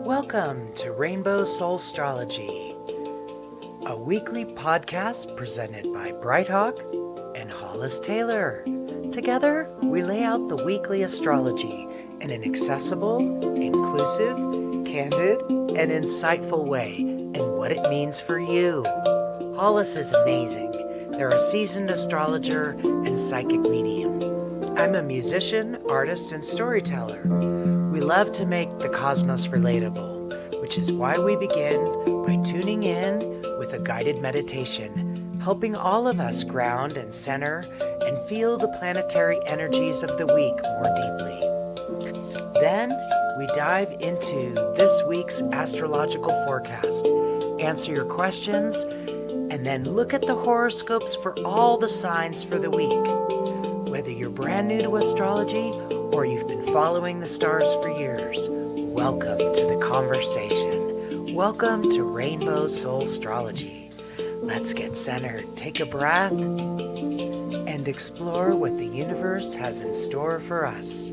Welcome to Rainbow Soulstrology, a weekly podcast presented by Brighthawk and Hollis Taylor. Together, we lay out the weekly astrology in an accessible, inclusive, candid, and insightful way and what it means for you. Hollis is amazing. They're a seasoned astrologer and psychic medium. I'm a musician, artist, and storyteller. We love to make the cosmos relatable, which is why we begin by tuning in with a guided meditation, helping all of us ground and center and feel the planetary energies of the week more deeply. Then we dive into this week's astrological forecast, answer your questions, and then look at the horoscopes for all the signs for the week. Whether you're brand new to astrology or you've been following the stars for years, welcome to the conversation. Welcome to Rainbow Soulstrology. Let's get centered, take a breath, and explore what the universe has in store for us.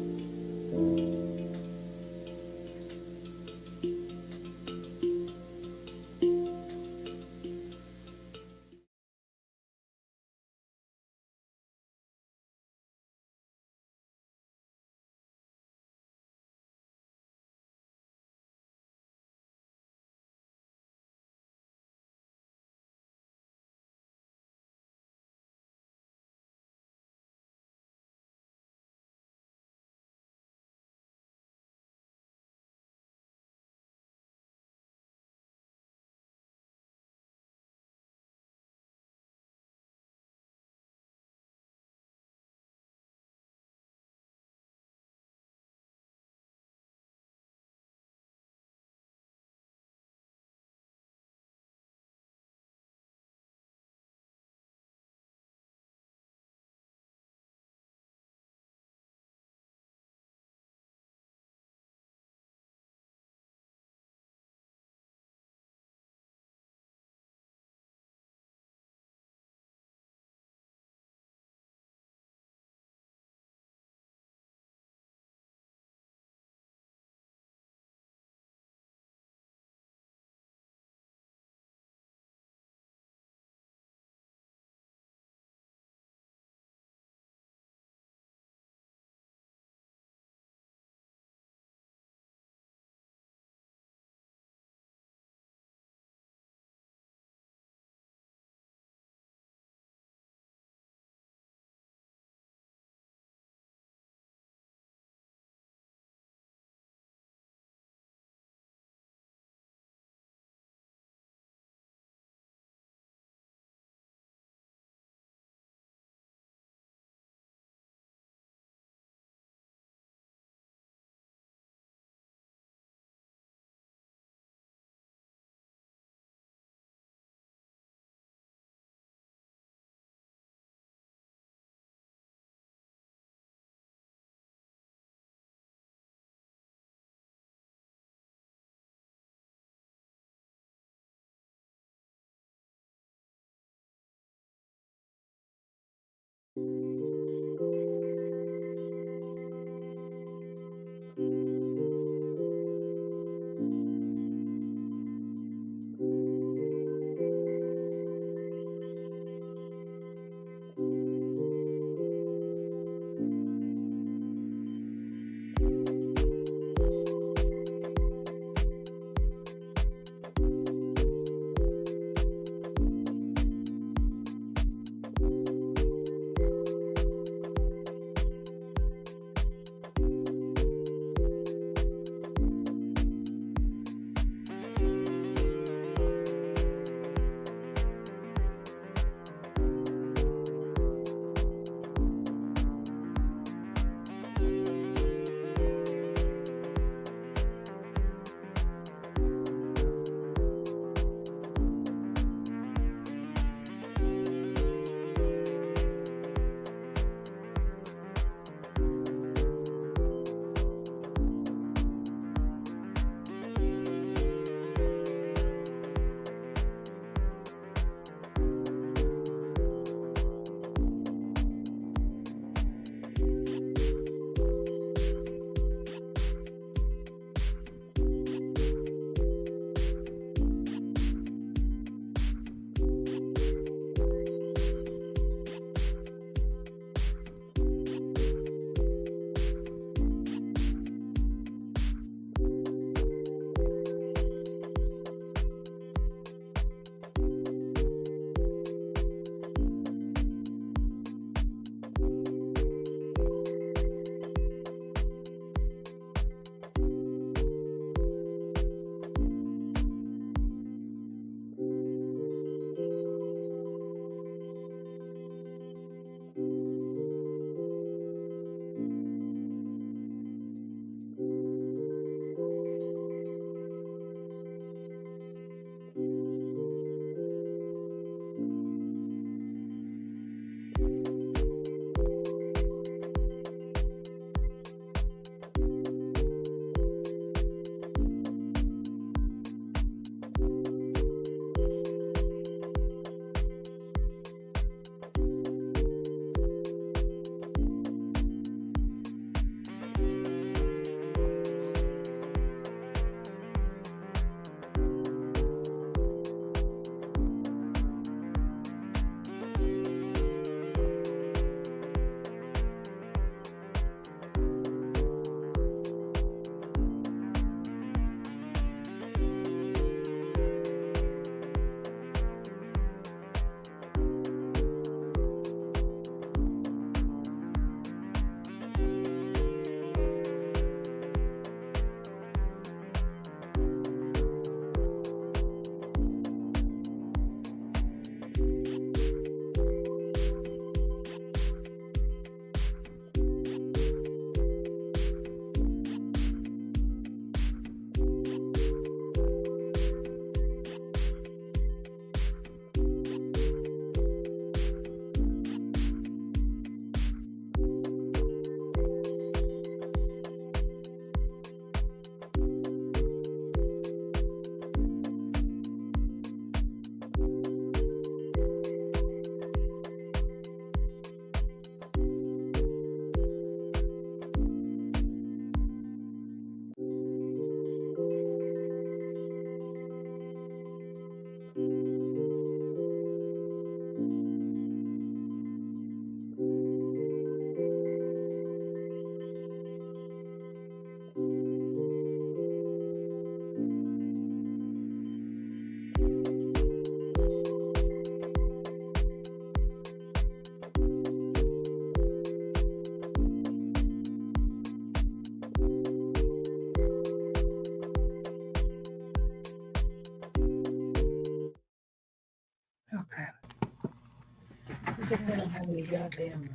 They're gonna have me goddamn.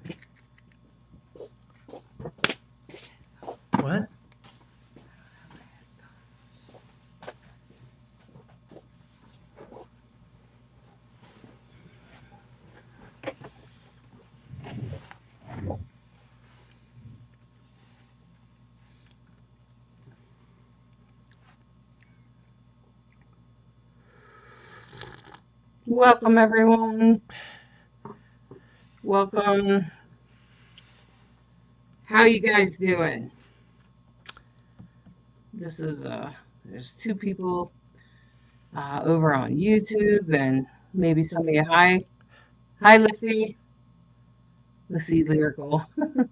What? Welcome, everyone. Welcome. How you guys doing? This is there's two people over on YouTube and maybe some of you. Hi, Lissy. Lissy Lyrical. What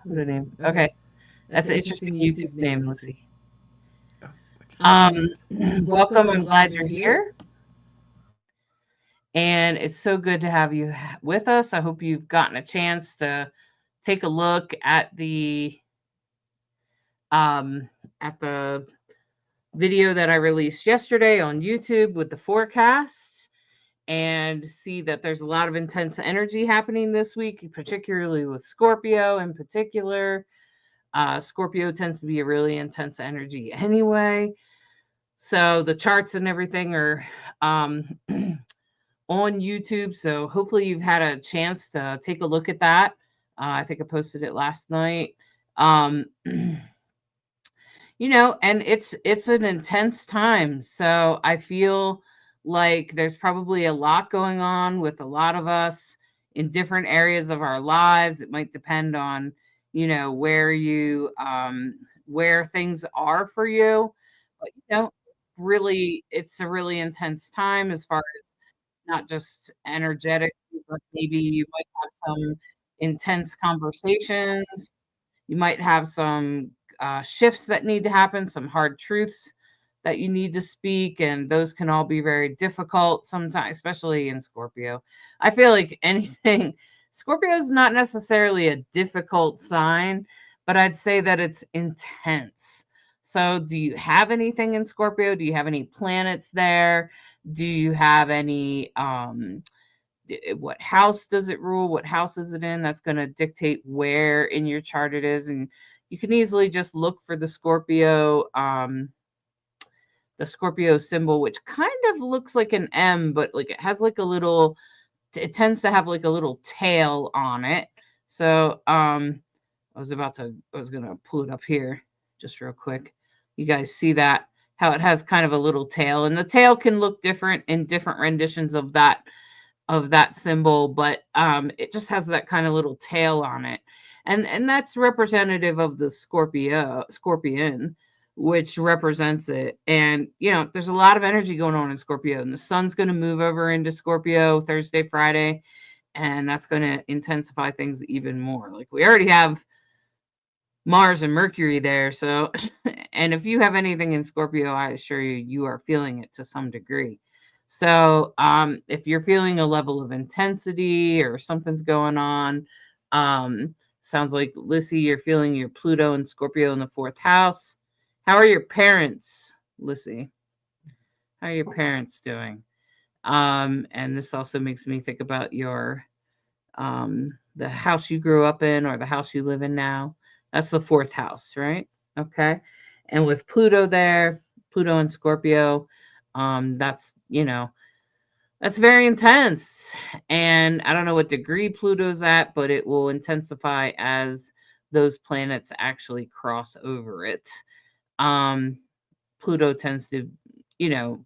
a name. Okay, that's an interesting YouTube name, Lissy. Welcome. I'm glad you're here. And it's so good to have you with us. I hope you've gotten a chance to take a look at the um, video that I released yesterday on YouTube with the forecast and see that there's a lot of intense energy happening this week, particularly with Scorpio in particular. Scorpio tends to be a really intense energy anyway. So the charts and everything are on YouTube. So hopefully you've had a chance to take a look at that. I think I posted it last night. And it's an intense time. So I feel like there's probably a lot going on with a lot of us in different areas of our lives. It might depend on, where things are for you. But it's a really intense time as far as not just energetic, but maybe you might have some intense conversations. You might have some shifts that need to happen, some hard truths that you need to speak, and those can all be very difficult sometimes, especially in Scorpio. I feel like anything, Scorpio is not necessarily a difficult sign, but I'd say that it's intense. So, do you have anything in Scorpio? Do you have any planets there? Do you have any what house does it rule? What house is it in? That's going to dictate where in your chart it is. And you can easily just look for the Scorpio symbol, which kind of looks like an M, but like it has like a little, it tends to have like a little tail on it. So I was going to pull it up here just real quick. You guys see that? How it has kind of a little tail, and the tail can look different in different renditions of that symbol, but it just has that kind of little tail on it, and that's representative of the scorpion, which represents it. And there's a lot of energy going on in Scorpio, and the sun's going to move over into Scorpio Thursday, Friday, and that's going to intensify things even more. Like, we already have Mars and Mercury there. So, and if you have anything in Scorpio, I assure you, you are feeling it to some degree. So, if you're feeling a level of intensity or something's going on, sounds like, Lissy, you're feeling your Pluto and Scorpio in the 4th house. How are your parents, Lissy? How are your parents doing? And this also makes me think about your the house you grew up in or the house you live in now. That's the 4th house, right? Okay. And with Pluto there, Pluto and Scorpio, that's that's very intense. And I don't know what degree Pluto's at, but it will intensify as those planets actually cross over it. Pluto tends to,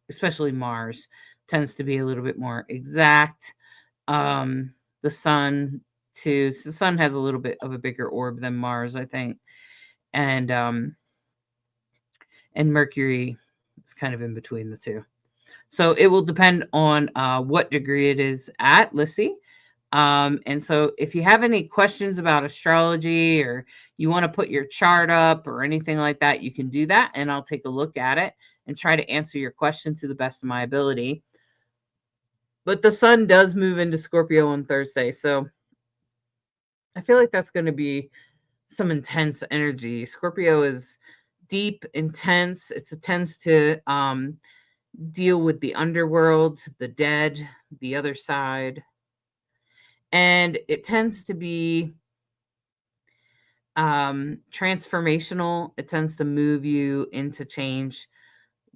especially Mars, tends to be a little bit more exact. The sun the sun has a little bit of a bigger orb than Mars, I think. And Mercury is kind of in between the two. So it will depend on what degree it is at, Lissy. And so if you have any questions about astrology, or you want to put your chart up or anything like that, you can do that, and I'll take a look at it and try to answer your question to the best of my ability. But the sun does move into Scorpio on Thursday, so I feel like that's going to be some intense energy. Scorpio is deep, intense. It tends to deal with the underworld, the dead, the other side. And it tends to be transformational. It tends to move you into change,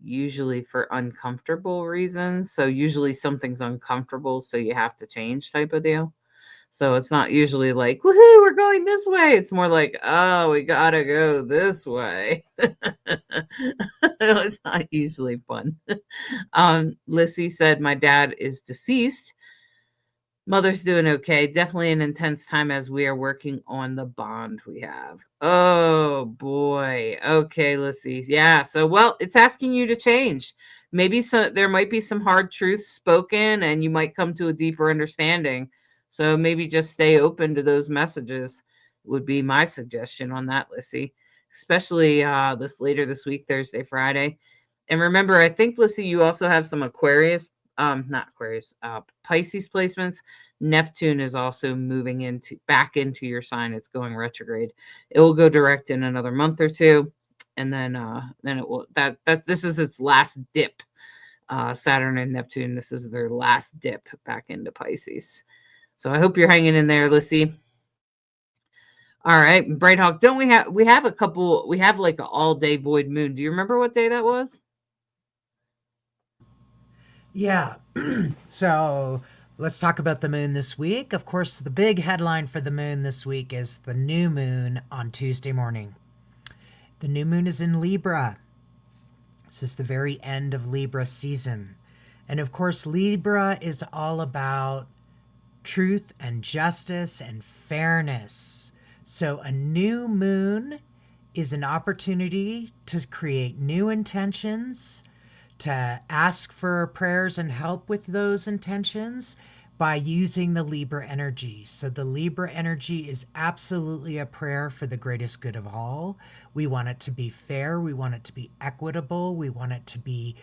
usually for uncomfortable reasons. So usually something's uncomfortable, so you have to change type of deal. So it's not usually like, woohoo, we're going this way. It's more like, oh, we gotta go this way. It's not usually fun. Lissy said, my dad is deceased. Mother's doing okay. Definitely an intense time as we are working on the bond we have. Oh boy. Okay, let's see. Yeah. So, well, it's asking you to change. Maybe there might be some hard truths spoken and you might come to a deeper understanding. So maybe just stay open to those messages would be my suggestion on that, Lissy. Especially this later this week, Thursday, Friday. And remember, I think, Lissy, you also have some Aquarius, not Aquarius, Pisces placements. Neptune is also moving back into your sign. It's going retrograde. It will go direct in another month or two, and then it will this is its last dip. Saturn and Neptune, this is their last dip back into Pisces. So I hope you're hanging in there, Lissy. All right, Bright Hawk, don't we have a couple, we have like an all-day void moon. Do you remember what day that was? Yeah. So let's talk about the moon this week. Of course, the big headline for the moon this week is the new moon on Tuesday morning. The new moon is in Libra. This is the very end of Libra season. And of course, Libra is all about truth and justice and fairness. So a new moon is an opportunity to create new intentions, to ask for prayers and help with those intentions by using the Libra energy. So the Libra energy is absolutely a prayer for the greatest good of all. We want it to be fair. We want it to be equitable. We want it to be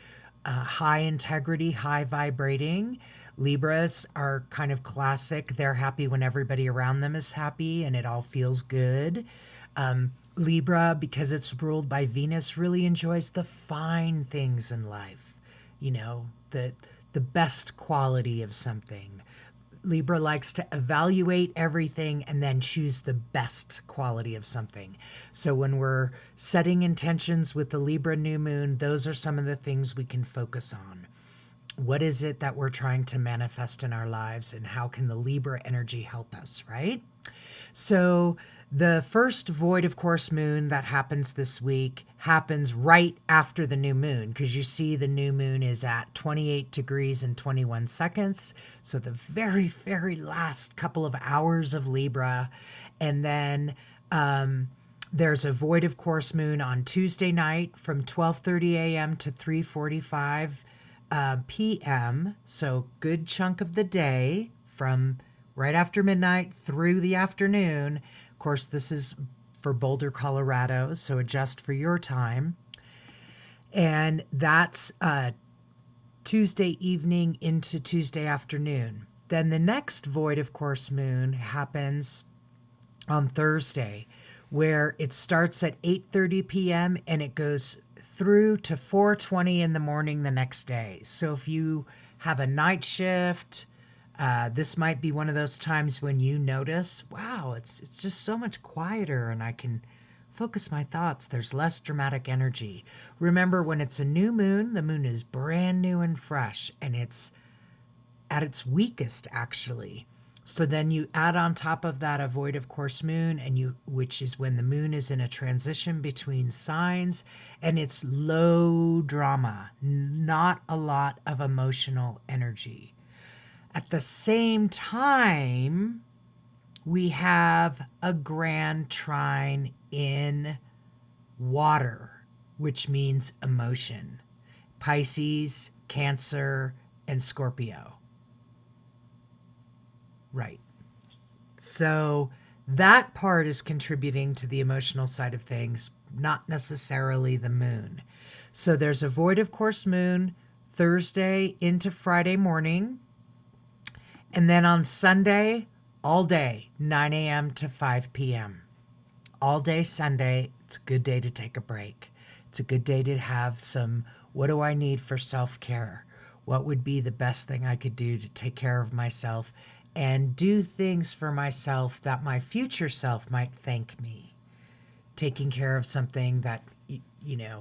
high integrity, high vibrating. Libras are kind of classic. They're happy when everybody around them is happy and it all feels good. Libra, because it's ruled by Venus, really enjoys the fine things in life. You know, the best quality of something. Libra likes to evaluate everything and then choose the best quality of something. So when we're setting intentions with the Libra new moon, those are some of the things we can focus on. What is it that we're trying to manifest in our lives, and how can the Libra energy help us, right? So the first void of course moon that happens this week happens right after the new moon, because you see the new moon is at 28 degrees and 21 seconds. So the very, very last couple of hours of Libra. And then there's a void of course moon on Tuesday night from 12:30 a.m. to 3:45 p.m. So good chunk of the day from right after midnight through the afternoon. Of course, this is for Boulder, Colorado, so adjust for your time. And that's Tuesday evening into Tuesday afternoon. Then the next void of course moon happens on Thursday, where it starts at 8:30 p.m. and it goes through to 4:20 in the morning the next day. So if you have a night shift, this might be one of those times when you notice, wow, it's just so much quieter and I can focus my thoughts. There's less dramatic energy. Remember, when it's a new moon, the moon is brand new and fresh, and it's at its weakest actually. So then you add on top of that a void of course moon, which is when the moon is in a transition between signs, and it's low drama, not a lot of emotional energy. At the same time, we have a grand trine in water, which means emotion. Pisces, Cancer, and Scorpio. Right. So that part is contributing to the emotional side of things, not necessarily the moon. So there's a void of course moon Thursday into Friday morning. And then on Sunday, all day, 9 a.m. to 5 p.m. All day Sunday, it's a good day to take a break. It's a good day to have some, what do I need for self-care? What would be the best thing I could do to take care of myself and do things for myself that my future self might thank me. Taking care of something that,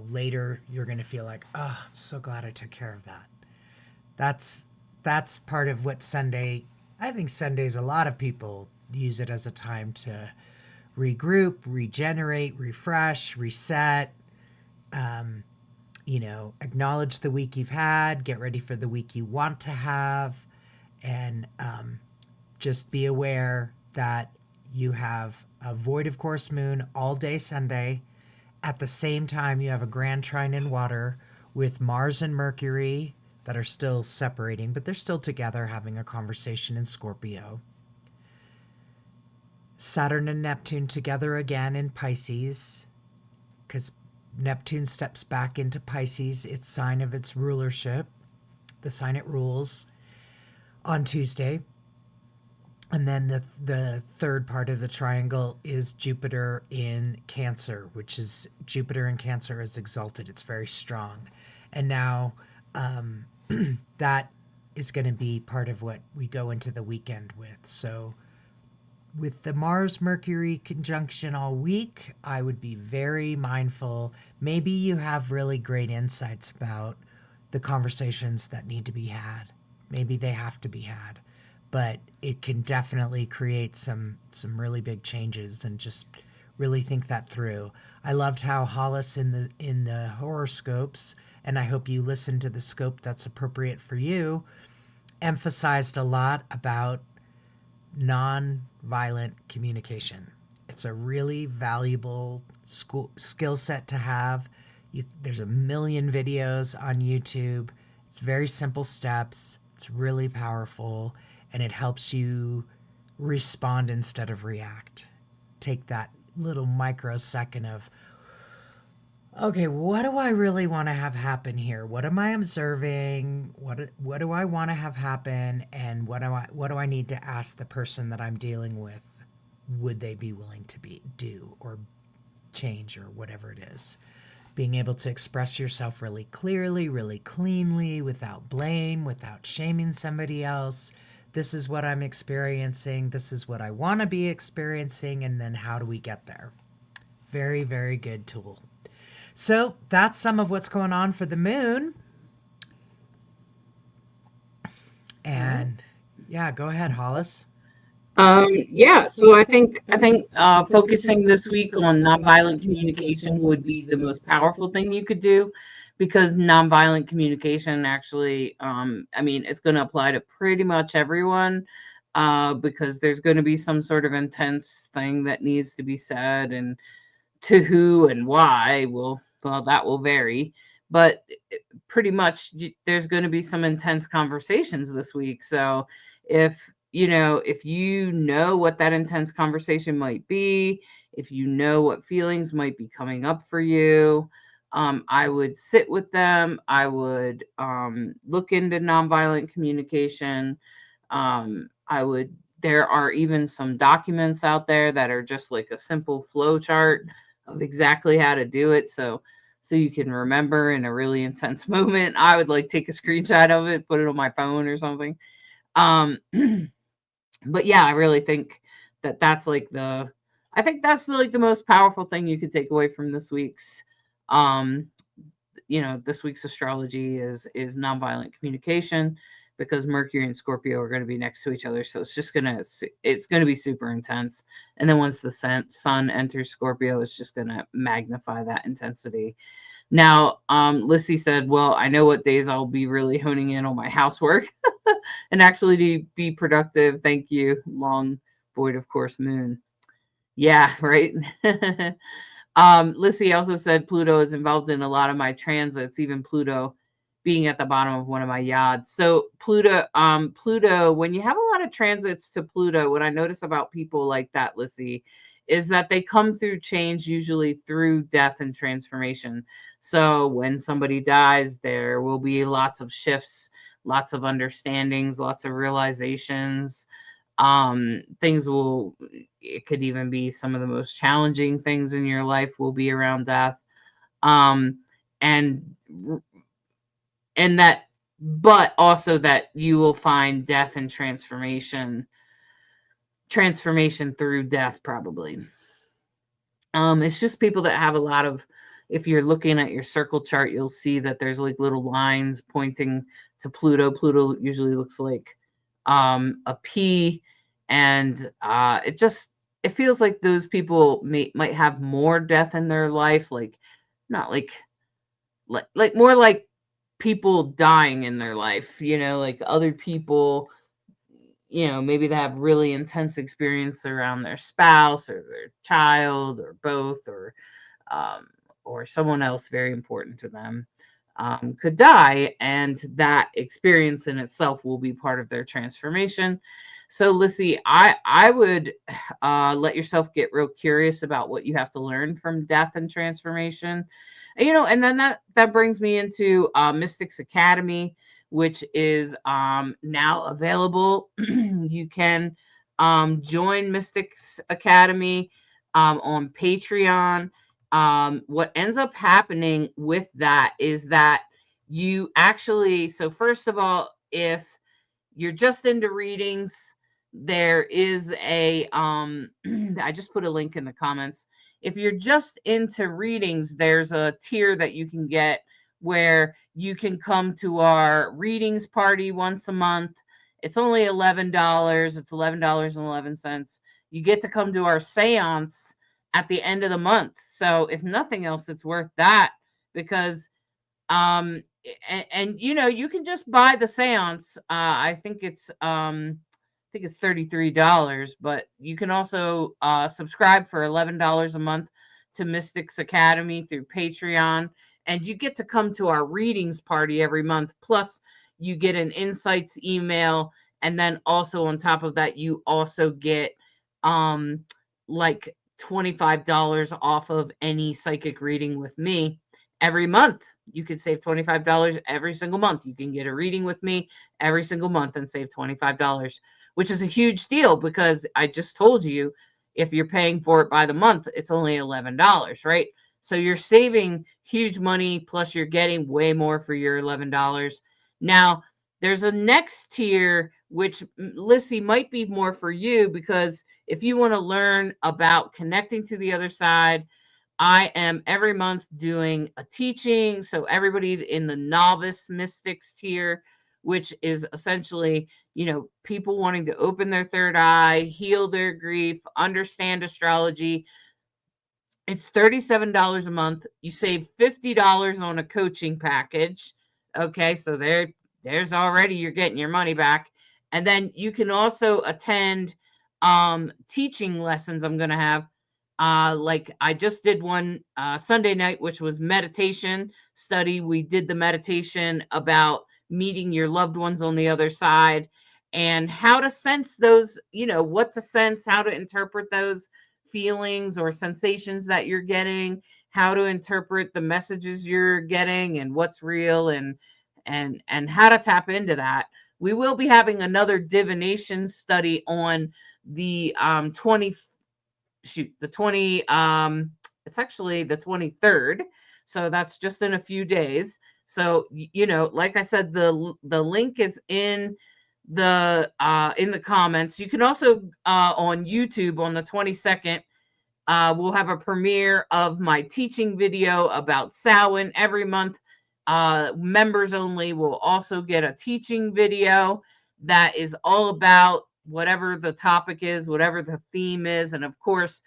later you're going to feel like, oh, I'm so glad I took care of that. That's part of what Sunday, I think Sundays, a lot of people use it as a time to regroup, regenerate, refresh, reset, acknowledge the week you've had, get ready for the week you want to have, and just be aware that you have a void of course moon all day Sunday. At the same time, you have a grand trine in water with Mars and Mercury that are still separating, but they're still together having a conversation in Scorpio. Saturn and Neptune together again in Pisces, because Neptune steps back into Pisces, its sign of its rulership, the sign it rules, on Tuesday. And then the third part of the triangle is Jupiter in Cancer, which is Jupiter in Cancer is exalted. It's very strong. And now that is going to be part of what we go into the weekend with. So with the Mars-Mercury conjunction all week, I would be very mindful. Maybe you have really great insights about the conversations that need to be had. Maybe they have to be had. But it can definitely create some really big changes, and just really think that through. I loved how Hollis in the horoscopes, and I hope you listen to the scope that's appropriate for you, emphasized a lot about non-violent communication. It's a really valuable skill set to have. There's a million videos on YouTube. It's very simple steps. It's really powerful, and it helps you respond instead of react. Take that little microsecond of, okay, what do I really want to have happen here? What am I observing? What do I want to have happen? And what do I need to ask the person that I'm dealing with? Would they be willing to do or change, or whatever it is? Being able to express yourself really clearly, really cleanly, without blame, without shaming somebody else. This is what I'm experiencing. This is what I want to be experiencing. And then how do we get there? Very, very good tool. So that's some of what's going on for the moon. And yeah, go ahead, Hollis. Yeah, so I think focusing this week on nonviolent communication would be the most powerful thing you could do, because nonviolent communication actually, it's going to apply to pretty much everyone, because there's going to be some sort of intense thing that needs to be said, and to who and why that will vary, but pretty much there's going to be some intense conversations this week. So if you know what that intense conversation might be, if you know what feelings might be coming up for you, I would sit with them. I would look into nonviolent communication. There are even some documents out there that are just like a simple flow chart of exactly how to do it. So you can remember in a really intense moment. I would like take a screenshot of it, put it on my phone or something. But yeah, I really think that's like the most powerful thing you could take away from this week's astrology is nonviolent communication, because Mercury and Scorpio are going to be next to each other. So it's going to be super intense. And then once the sun enters Scorpio, it's just going to magnify that intensity. Now, Lissy said, well, I know what days I'll be really honing in on my housework and actually to be productive. Thank you. Long void of course moon. Yeah, right. Lissy also said Pluto is involved in a lot of my transits, even Pluto being at the bottom of one of my yads. So Pluto, when you have a lot of transits to Pluto, what I notice about people like that, Lissy, is that they come through change, usually through death and transformation. So when somebody dies, there will be lots of shifts, lots of understandings, lots of realizations. It could even be some of the most challenging things in your life will be around death. But also that you will find death and transformation transformation through death, probably. It's just people that have a lot of, if you're looking at your circle chart, you'll see that there's like little lines pointing to Pluto. Pluto usually looks like a P, and it feels like those people might have more death in their life, like not like more like people dying in their life, like other people, maybe they have really intense experience around their spouse or their child or both, um, or someone else very important to them could die, and that experience in itself will be part of their transformation. So, Lissy, I would let yourself get real curious about what you have to learn from death and transformation. And then that brings me into Mystics Academy, which is now available. You can join Mystics Academy on Patreon. What ends up happening with that is that you actually, so first of all, if you're just into readings, there is a I just put a link in the comments. If you're just into readings, there's a tier that you can get where you can come to our readings party once a month. It's only $11. It's $11.11. You get to come to our seance at the end of the month. So if nothing else, it's worth that, because and you can just buy the seance. I think it's $33, but you can also subscribe for $11 a month to Mystics Academy through Patreon, and you get to come to our readings party every month. Plus, you get an insights email, and then also on top of that, you also get like $25 off of any psychic reading with me every month. You could save $25 every single month. You can get a reading with me every single month and save $25, which is a huge deal, because I just told you, if you're paying for it by the month, it's only $11, right? So you're saving huge money, plus you're getting way more for your $11. Now, there's a next tier, which, Lissy, might be more for you, because if you want to learn about connecting to the other side, I am every month doing a teaching. So everybody in the novice mystics tier, which is essentially, people wanting to open their third eye, heal their grief, understand astrology. It's $37 a month. You save $50 on a coaching package. Okay, so there's already, you're getting your money back. And then you can also attend teaching lessons I'm going to have. Like I just did one Sunday night, which was meditation study. We did the meditation about meeting your loved ones on the other side, and how to sense those, what to sense, how to interpret those feelings or sensations that you're getting, how to interpret the messages you're getting, and what's real, and how to tap into that. We will be having another divination study on the 20 it's actually the 23rd, so that's just in a few days. So like I said, the link is in the comments. You can also on YouTube on the 22nd, we'll have a premiere of my teaching video about Samhain. Every month, members only will also get a teaching video that is all about whatever the topic is, whatever the theme is. And of course,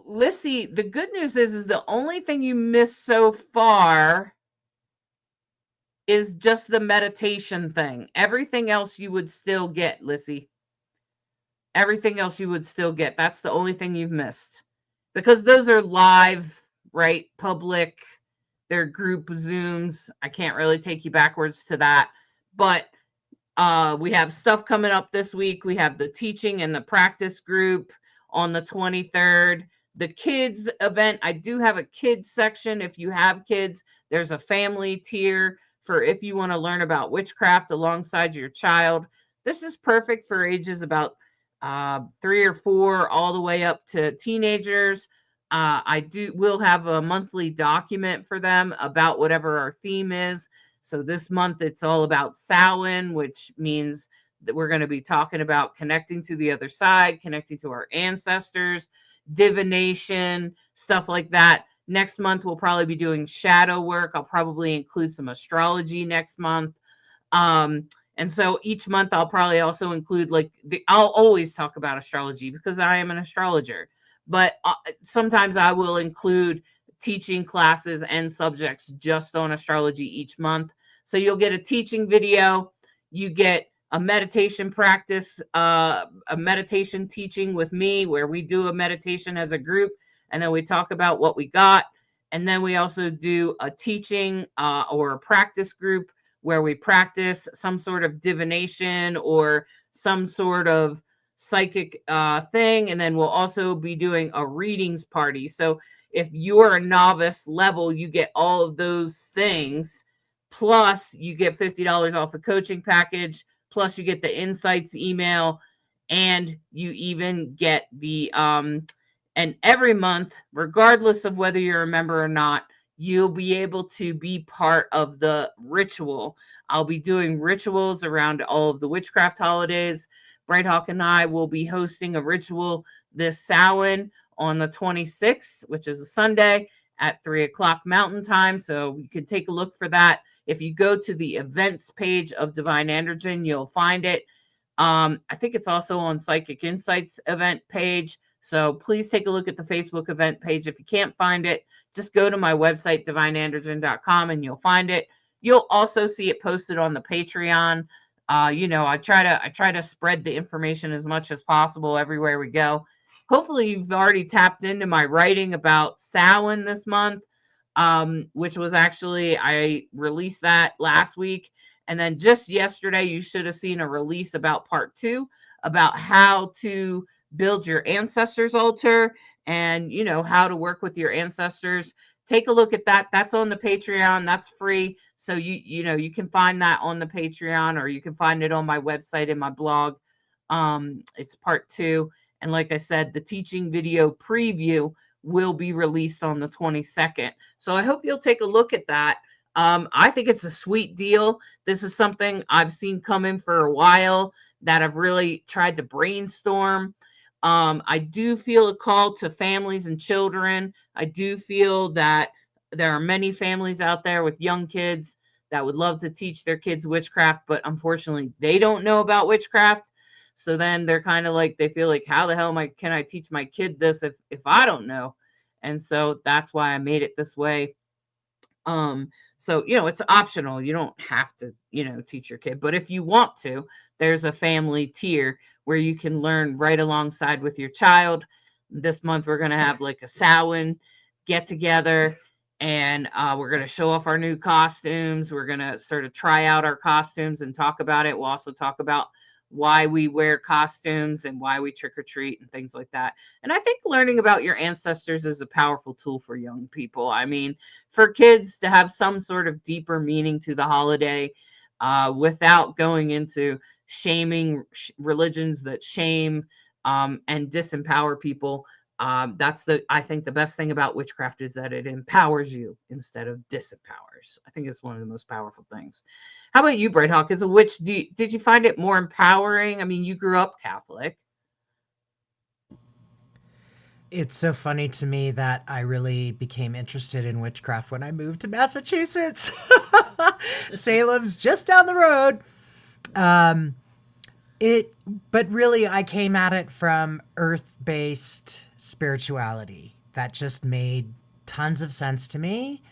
Lissy, the good news is the only thing you missed so far is just the meditation thing. Everything else you would still get, Lissy. Everything else you would still get. That's the only thing you've missed, because those are live, right? Public. They're group Zooms. I can't really take you backwards to that. But we have stuff coming up this week. We have the teaching and the practice group on the 23rd. The kids event, I do have a kids section. If you have kids, there's a family tier for if you want to learn about witchcraft alongside your child. This is perfect for ages about 3 or 4 all the way up to teenagers. We'll have a monthly document for them about whatever our theme is. So this month it's all about Samhain, which means We're going to be talking about connecting to the other side, connecting to our ancestors, divination, stuff like that. Next month, we'll probably be doing shadow work. I'll probably include some astrology next month. Um, and so each month I'll probably also include I'll always talk about astrology because I am an astrologer, but sometimes I will include teaching classes and subjects just on astrology each month. So you'll get a teaching video, you get a meditation practice, a meditation teaching with me where we do a meditation as a group and then we talk about what we got. And then we also do a teaching or a practice group where we practice some sort of divination or some sort of psychic thing. And then we'll also be doing a readings party. So if you're a novice level, you get all of those things. Plus, you get $50 off a coaching package. Plus, you get the insights email. And you even get and every month, regardless of whether you're a member or not, you'll be able to be part of the ritual. I'll be doing rituals around all of the witchcraft holidays. Bright Hawk and I will be hosting a ritual this Samhain on the 26th, which is a Sunday at 3:00 Mountain Time. So you can take a look for that. If you go to the events page of Divine Androgen, you'll find it. I think it's also on Psychic Insights event page. So please take a look at the Facebook event page. If you can't find it, just go to my website, divineandrogen.com, and you'll find it. You'll also see it posted on the Patreon. I try to spread the information as much as possible everywhere we go. Hopefully, you've already tapped into my writing about Samhain this month, which was actually, I released that last week. And then just yesterday, you should have seen a release about part 2, about how to build your ancestors altar and how to work with your ancestors. Take a look at that. That's on the Patreon. That's free. So you can find that on the Patreon, or you can find it on my website in my blog. It's part 2. And like I said, the teaching video preview will be released on the 22nd. So I hope you'll take a look at that. I think it's a sweet deal. This is something I've seen coming for a while that I've really tried to brainstorm. I do feel a call to families and children. I do feel that there are many families out there with young kids that would love to teach their kids witchcraft, but unfortunately they don't know about witchcraft. So then they're kind of like, they feel like, how the hell can I teach my kid this if I don't know? And so that's why I made it this way. So, it's optional. You don't have to, teach your kid. But if you want to, there's a family tier where you can learn right alongside with your child. This month, we're going to have like a Samhain get together, and we're going to show off our new costumes. We're going to sort of try out our costumes and talk about it. We'll also talk about why we wear costumes and why we trick or treat and things like that. And I think learning about your ancestors is a powerful tool for young people. I mean, for kids to have some sort of deeper meaning to the holiday without going into shaming religions that shame and disempower people. I think the best thing about witchcraft is that it empowers you instead of disempowers. I think it's one of the most powerful things. How about you, Bright Hawk? As a witch, did you find it more empowering? I mean, you grew up Catholic. It's so funny to me that I really became interested in witchcraft when I moved to Massachusetts. Salem's just down the road. But really, I came at it from earth-based spirituality. That just made tons of sense to me.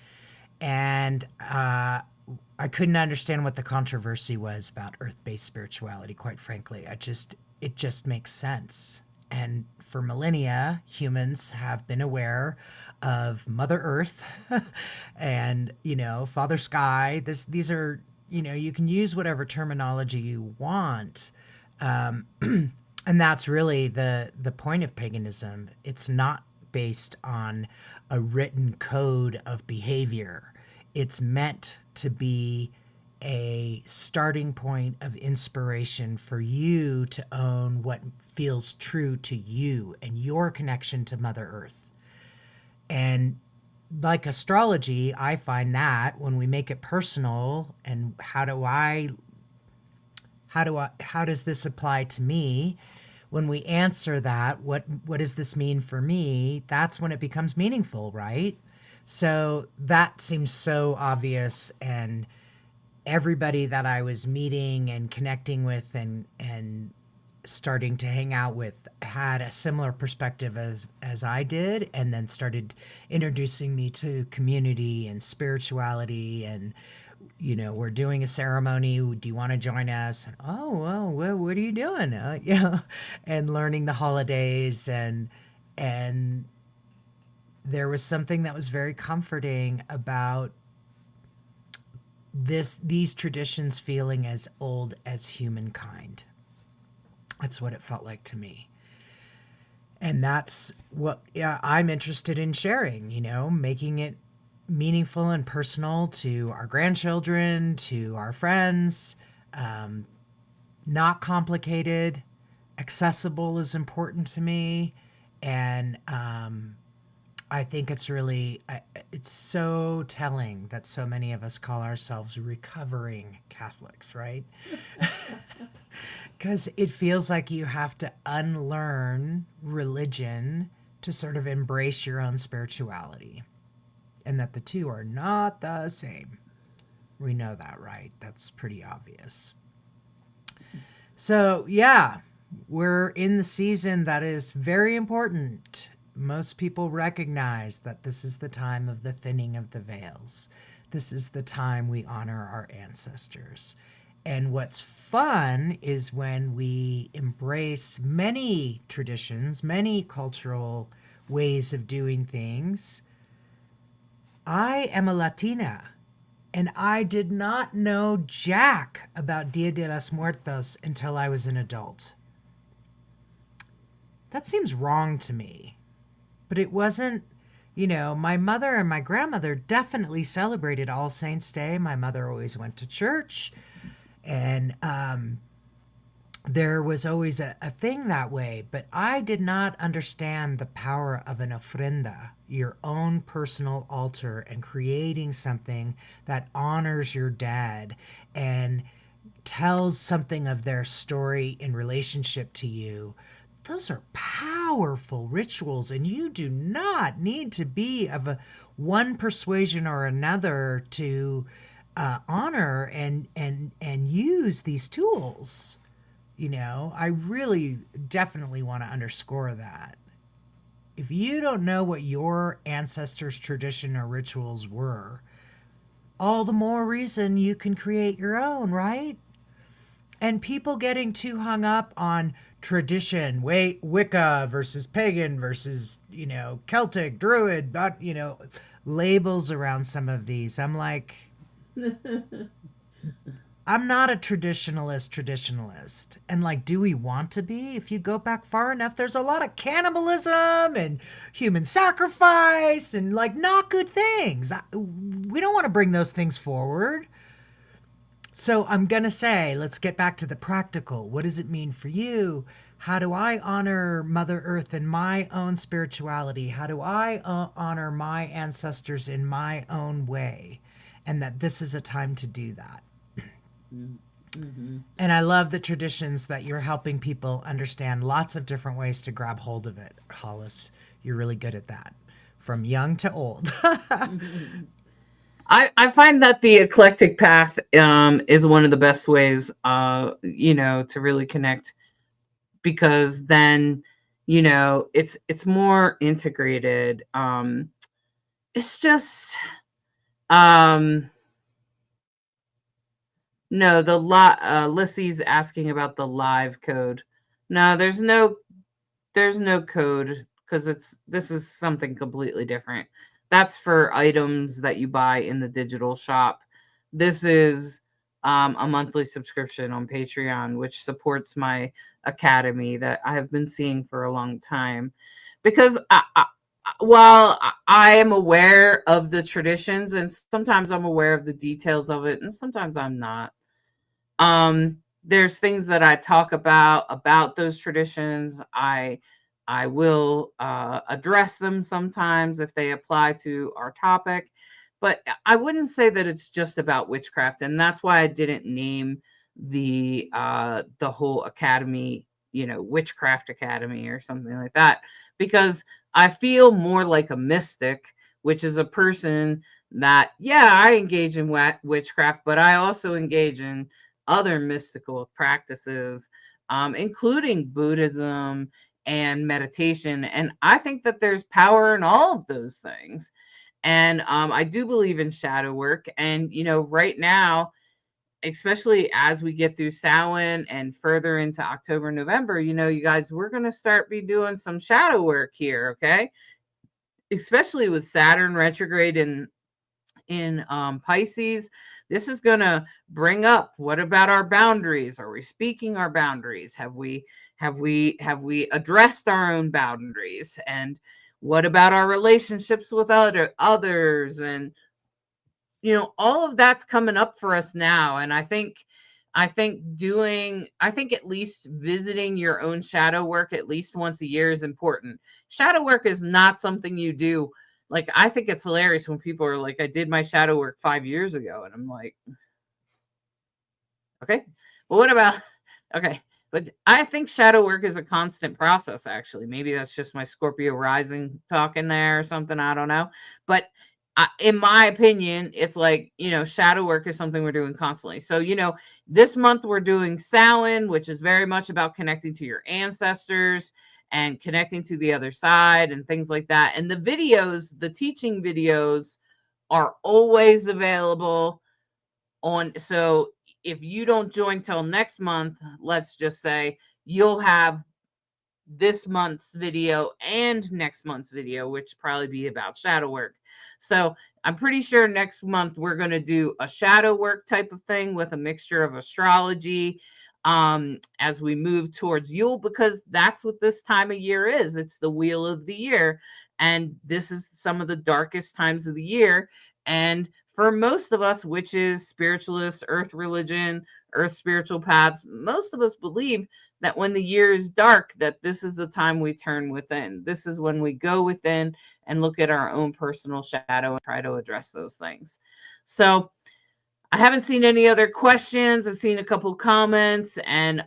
And I couldn't understand what the controversy was about earth-based spirituality, quite frankly. It just makes sense. And for millennia, humans have been aware of Mother Earth and, Father Sky. These are, you can use whatever terminology you want. And that's really the point of paganism. It's not based on a written code of behavior. It's meant to be a starting point of inspiration for you to own what feels true to you and your connection to Mother Earth. And like astrology, I find that when we make it personal, and how do I how does this apply to me? When we answer that, what does this mean for me? That's when it becomes meaningful, right? So that seems so obvious, and everybody that I was meeting and connecting with and starting to hang out with had a similar perspective as I did, and then started introducing me to community and spirituality. And we're doing a ceremony, do you want to join us? And, oh, well, what are you doing? And learning the holidays, and there was something that was very comforting about these traditions feeling as old as humankind. That's what it felt like to me. And that's what I'm interested in sharing, making it meaningful and personal to our grandchildren, to our friends. Not complicated. Accessible is important to me. And I think it's so telling that so many of us call ourselves recovering Catholics, right? Because it feels like you have to unlearn religion to sort of embrace your own spirituality, and that the two are not the same. We know that, right? That's pretty obvious. So, yeah, we're in the season that is very important. Most people recognize that this is the time of the thinning of the veils. This is the time we honor our ancestors. And what's fun is when we embrace many traditions, many cultural ways of doing things. I am a Latina, and I did not know jack about Dia de los Muertos until I was an adult. That seems wrong to me. But it wasn't, my mother and my grandmother definitely celebrated All Saints' Day. My mother always went to church. And there was always a thing that way. But I did not understand the power of an ofrenda, your own personal altar, and creating something that honors your dad and tells something of their story in relationship to you. Those are powerful rituals, and you do not need to be of one persuasion or another to honor and use these tools. I really definitely want to underscore that. If you don't know what your ancestors' tradition or rituals were, all the more reason you can create your own, right? And people getting too hung up on tradition, Wicca versus pagan versus, Celtic, Druid, labels around some of these. I'm like, I'm not a traditionalist. And like, do we want to be? If you go back far enough, there's a lot of cannibalism and human sacrifice and like not good things. We don't want to bring those things forward. So I'm going to say, let's get back to the practical. What does it mean for you? How do I honor Mother Earth in my own spirituality? How do I honor my ancestors in my own way? And that this is a time to do that. Mm-hmm. And I love the traditions that you're helping people understand lots of different ways to grab hold of it, Hollis. You're really good at that, from young to old. I find that the eclectic path is one of the best ways, to really connect, because then, it's more integrated. It's just, no, Lissy's asking about the live code. No, there's no code, because this is something completely different. That's for items that you buy in the digital shop. This is a monthly subscription on Patreon, which supports my academy that I have been seeing for a long time. Because while I am aware of the traditions, and sometimes I'm aware of the details of it, and sometimes I'm not. There's things that I talk about those traditions. I will address them sometimes if they apply to our topic, but I wouldn't say that it's just about witchcraft. And that's why I didn't name the whole academy, witchcraft academy or something like that, because I feel more like a mystic, which is a person that, yeah, I engage in witchcraft, but I also engage in other mystical practices, including Buddhism and meditation. And I think that there's power in all of those things. And I do believe in shadow work. And, right now, especially as we get through Samhain and further into October, November, you guys, we're going to start be doing some shadow work here. Okay. Especially with Saturn retrograde in Pisces. This is going to bring up, what about our boundaries? Are we speaking our boundaries? Have we addressed our own boundaries? And what about our relationships with others? And all of that's coming up for us now. And I think at least visiting your own shadow work at least once a year is important. Shadow work is not something you do. Like, I think it's hilarious when people are like, I did my shadow work 5 years ago. And I'm like, okay, well, what about, okay. But I think shadow work is a constant process, actually. Maybe that's just my Scorpio rising talking there or something. I don't know. But in my opinion, it's like, shadow work is something we're doing constantly. So, this month we're doing Samhain, which is very much about connecting to your ancestors and connecting to the other side and things like that. And the teaching videos are always available on. So if you don't join till next month, let's just say, you'll have this month's video and next month's video, which probably be about shadow work. So I'm pretty sure next month we're going to do a shadow work type of thing with a mixture of astrology, as we move towards Yule, because that's what this time of year is. It's the wheel of the year. And this is some of the darkest times of the year. And for most of us, witches, spiritualists, earth religion, earth spiritual paths, most of us believe that when the year is dark, that this is the time we turn within. This is when we go within and look at our own personal shadow and try to address those things. So I haven't seen any other questions. I've seen a couple comments, and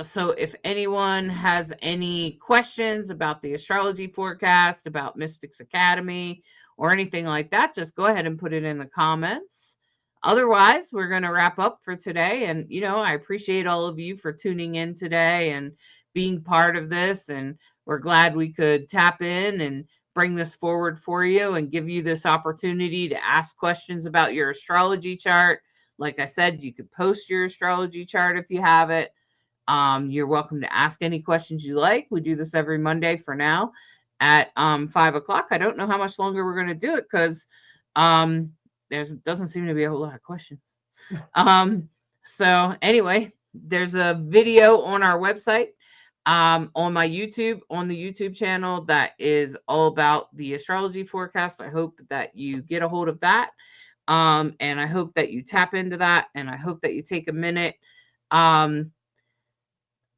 so if anyone has any questions about the astrology forecast, about Mystics Academy, or anything like that, just go ahead and put it in the comments. Otherwise, we're going to wrap up for today. And, I appreciate all of you for tuning in today and being part of this. And we're glad we could tap in and bring this forward for you and give you this opportunity to ask questions about your astrology chart. Like I said, you could post your astrology chart if you have it. You're welcome to ask any questions you like. We do this every Monday for now at 5 o'clock. I don't know how much longer we're going to do it because there doesn't seem to be a whole lot of questions. So anyway, there's a video on our website, on my YouTube, on the YouTube channel, that is all about the astrology forecast. I hope that you get a hold of that. And I hope that you tap into that, and I hope that you take a minute.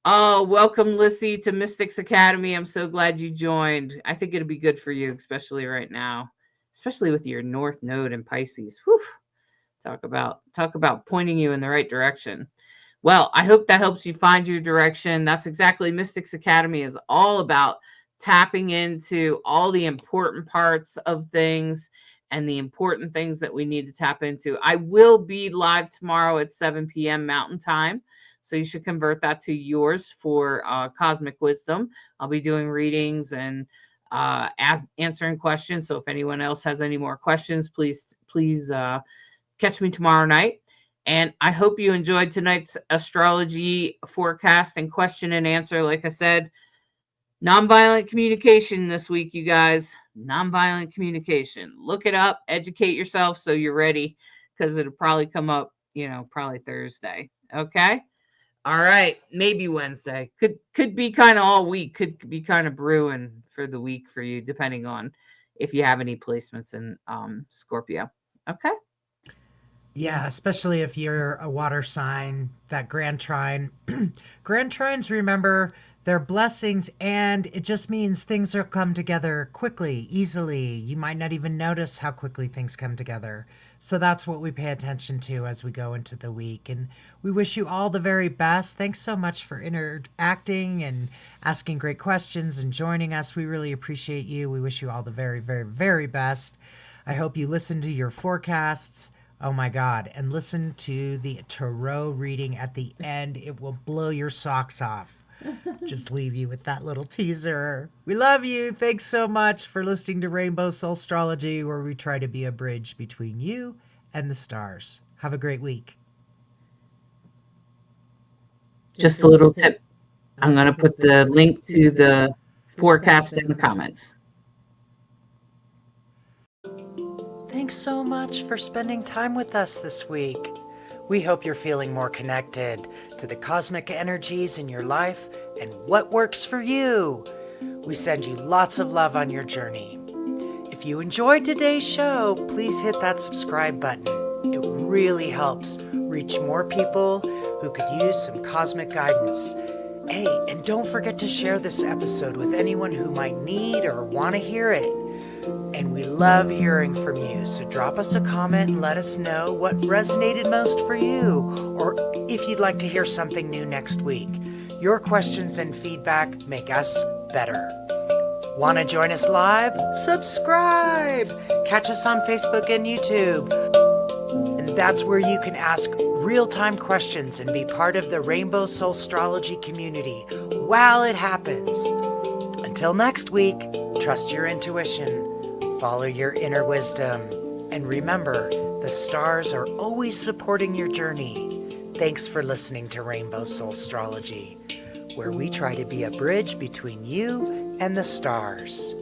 Oh, welcome, Lissy, to Mystics Academy. I'm so glad you joined. I think it'll be good for you, especially right now, especially with your North Node in Pisces. Whew. Talk about pointing you in the right direction. Well, I hope that helps you find your direction. That's exactly Mystics Academy is all about, tapping into all the important parts of things and the important things that we need to tap into. I will be live tomorrow at 7 p.m. Mountain Time. So you should convert that to yours for Cosmic Wisdom. I'll be doing readings and answering questions. So if anyone else has any more questions, please catch me tomorrow night. And I hope you enjoyed tonight's astrology forecast and question and answer. Like I said, nonviolent communication this week, you guys. Nonviolent communication. Look it up, educate yourself so you're ready, because it'll probably come up, probably Thursday. Okay. All right, maybe Wednesday. Could be kind of all week. Could be kind of brewing for the week for you, depending on if you have any placements in Scorpio. Okay. Yeah, especially if you're a water sign, that grand trine. Grand trines, remember, They're blessings, and it just means things will come together quickly, easily. You might not even notice how quickly things come together. So that's what we pay attention to as we go into the week. And we wish you all the very best. Thanks so much for interacting and asking great questions and joining us. We really appreciate you. We wish you all the very, very, very best. I hope you listen to your forecasts. Oh my God. And listen to the tarot reading at the end. It will blow your socks off. Just leave you with that little teaser. We love you. Thanks so much for listening to Rainbow Soulstrology, where we try to be a bridge between you and the stars. Have a great week. Just a little tip. I'm going to put the link to the forecast in the comments. Thanks so much for spending time with us this week. We hope you're feeling more connected to the cosmic energies in your life and what works for you. We send you lots of love on your journey. If you enjoyed today's show, please hit that subscribe button. It really helps reach more people who could use some cosmic guidance. Hey, and don't forget to share this episode with anyone who might need or want to hear it. And we love hearing from you, so drop us a comment and let us know what resonated most for you, or if you'd like to hear something new next week. Your questions and feedback make us better. Want to join us live? Subscribe! Catch us on Facebook and YouTube. And that's where you can ask real-time questions and be part of the Rainbow Soulstrology community while it happens. Until next week, trust your intuition. Follow your inner wisdom. And remember, the stars are always supporting your journey. Thanks for listening to Rainbow Soulstrology, where we try to be a bridge between you and the stars.